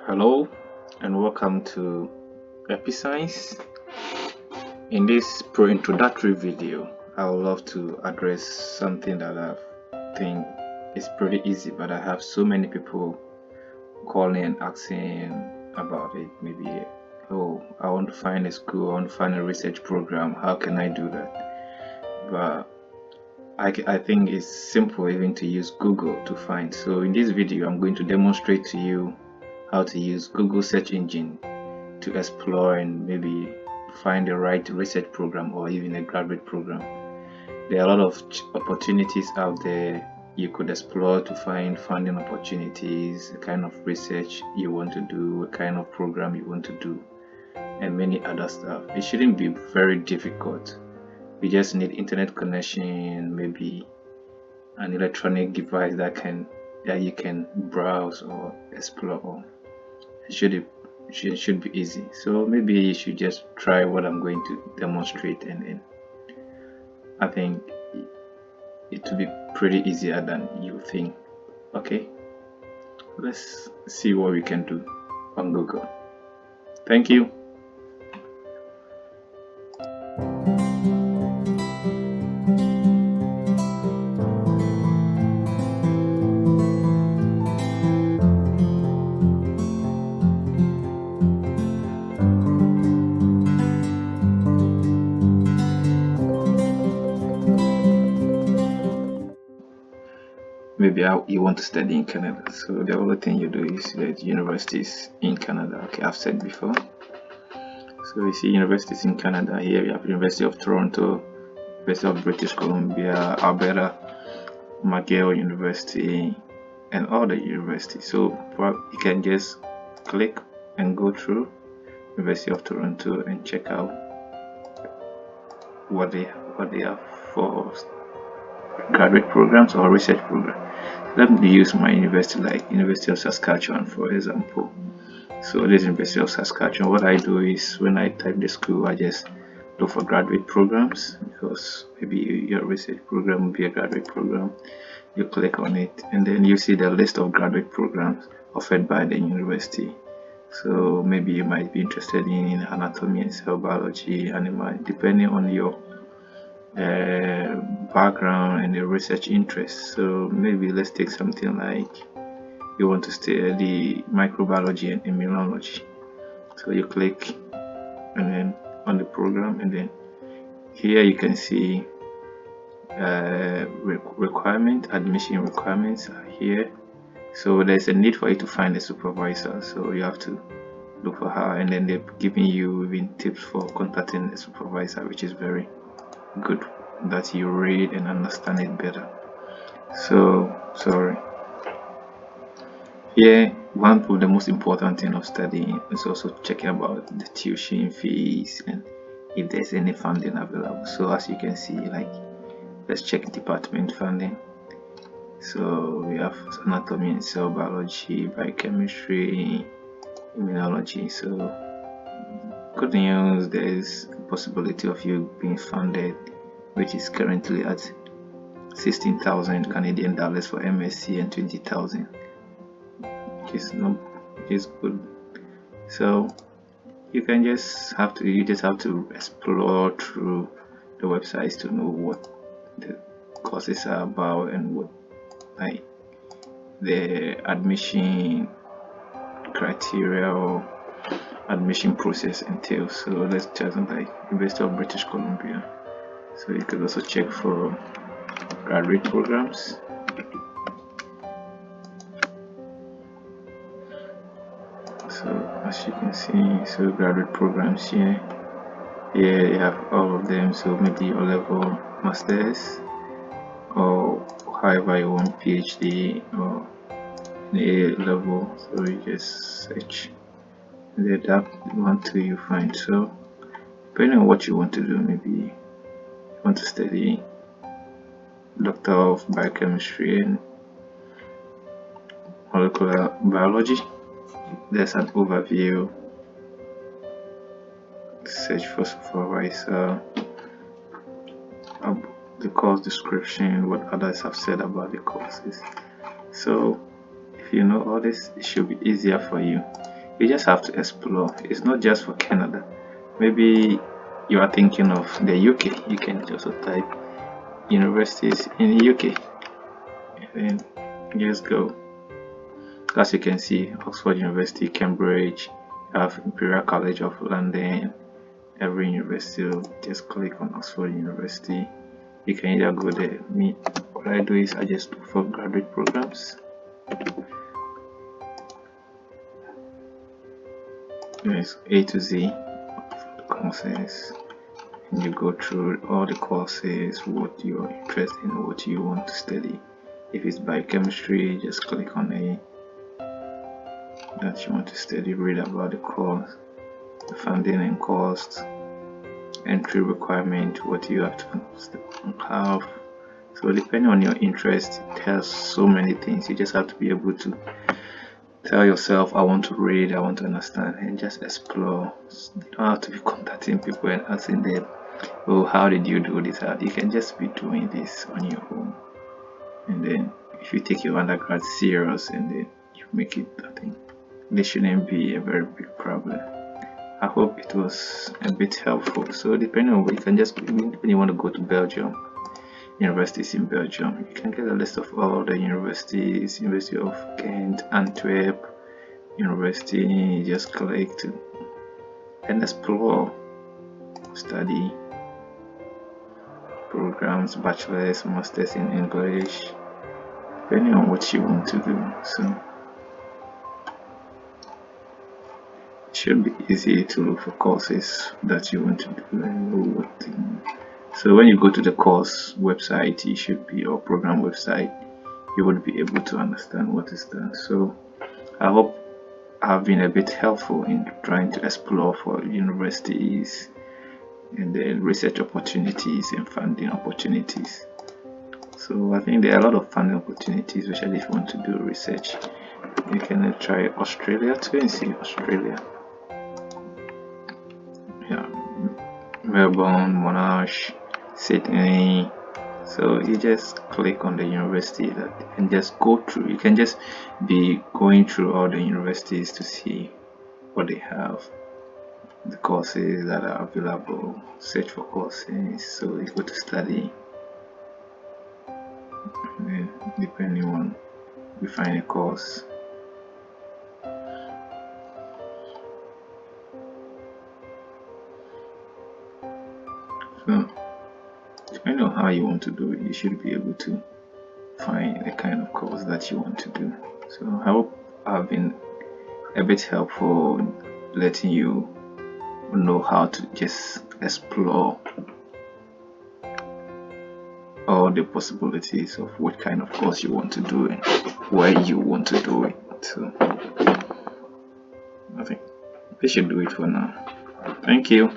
Hello and welcome to Episcience. In this pre-introductory video, I would love to address something that I think is pretty easy, but I have so many people calling and asking about it. Maybe, oh, I want to find a school, I want to find a research program. How can I do that? But I think it's simple even to use Google to find. So in this video, I'm going to demonstrate to you how to use Google search engine to explore and maybe find the right research program or even a graduate program. There are a lot of opportunities out there you could explore to find funding opportunities, the kind of research you want to do, a kind of program you want to do, and many other stuff. It shouldn't be very difficult. You just need internet connection, maybe an electronic device that you can browse or explore on. It should be easy. So maybe you should just try what I'm going to demonstrate, and then I think it will be pretty easier than you think. Okay, let's see what we can do on Google. Thank you. Maybe you want to study in Canada, so the only thing you do is get universities in Canada. Okay, I've said before. So you see universities in Canada. Here we have University of Toronto, University of British Columbia, Alberta, McGill University, and other universities. So you can just click and go through University of Toronto and check out what they have for graduate programs or research programs. Let me use my university, like University of Saskatchewan, for example. So this University of Saskatchewan, what I do is when I type the school, I just look for graduate programs, because maybe your research program will be a graduate program. You click on it and then you see the list of graduate programs offered by the university. So maybe you might be interested in anatomy and cell biology, animal, depending on your background and your research interest. So maybe let's take something like you want to study microbiology and immunology. So you click and then on the program, and then here you can see admission requirements are here. So there's a need for you to find a supervisor, so you have to look for her, and then they're giving you even tips for contacting a supervisor, which is very good that you read and understand it better. So sorry, here one of the most important thing of studying is also checking about the tuition fees and if there's any funding available. So as you can see, like, let's check department funding. So we have anatomy and cell biology, biochemistry, immunology. So good news, there is a possibility of you being funded, which is currently at 16,000 Canadian dollars for MSc and 20,000, which is good. So you just have to explore through the websites to know what the courses are about and what like the admission criteria or admission process entails. So let's check something like University of British Columbia. So you could also check for graduate programs. So as you can see, so graduate programs here you have all of them. So maybe your level masters, or however you want, PhD or A level. So you just search and then that one till you find. So depending on what you want to do, maybe you want to study Doctor of Biochemistry and Molecular Biology. There's an overview, search for supervisor, the course description, what others have said about the courses. So if you know all this, it should be easier for you. You just have to explore. It's not just for Canada. Maybe you are thinking of the UK. You can also type universities in the UK and then just go. As you can see, Oxford University, Cambridge, you have Imperial College of London, every university. Just click on Oxford University. You can either go there. Me, what I do is I just look for graduate programs. There's A to Z of the courses, and you go through all the courses, what you're interested in, what you want to study. If it's biochemistry, just click on A that you want to study, read about the course, the funding and cost, entry requirement, what you have to have. So depending on your interest, it has so many things. You just have to be able to tell yourself, I want to read, I want to understand, and just explore. You don't have to be contacting people and asking them, oh, how did you do this? You can just be doing this on your own. And then if you take your undergrad serious and then you make it, I think this shouldn't be a very big problem. I hope it was a bit helpful. So depending on what you can just, when you want to go to Belgium, universities in Belgium, you can get a list of all the universities, University of Ghent, Antwerp, University. You just click to and explore, study programs, bachelor's, master's in English, depending on what you want to do. So it should be easy to look for courses that you want to do and know what thing. So when you go to the course website, it should be, or program website, you would be able to understand what is done. So I hope I've been a bit helpful in trying to explore for universities and the research opportunities and funding opportunities. So I think there are a lot of funding opportunities, especially if you want to do research. You can try Australia too and see Australia. Yeah, Melbourne, Monash, Sydney. So you just click on the university that and just go through. You can just be going through all the universities to see what they have, the courses that are available, search for courses. So you go to study, and then depending on you find a course. So depending on how you want to do it, you should be able to find the kind of course that you want to do. So I hope I've been a bit helpful in letting you know how to just explore all the possibilities of what kind of course you want to do and where you want to do it. So I think we should do it for now. Thank you.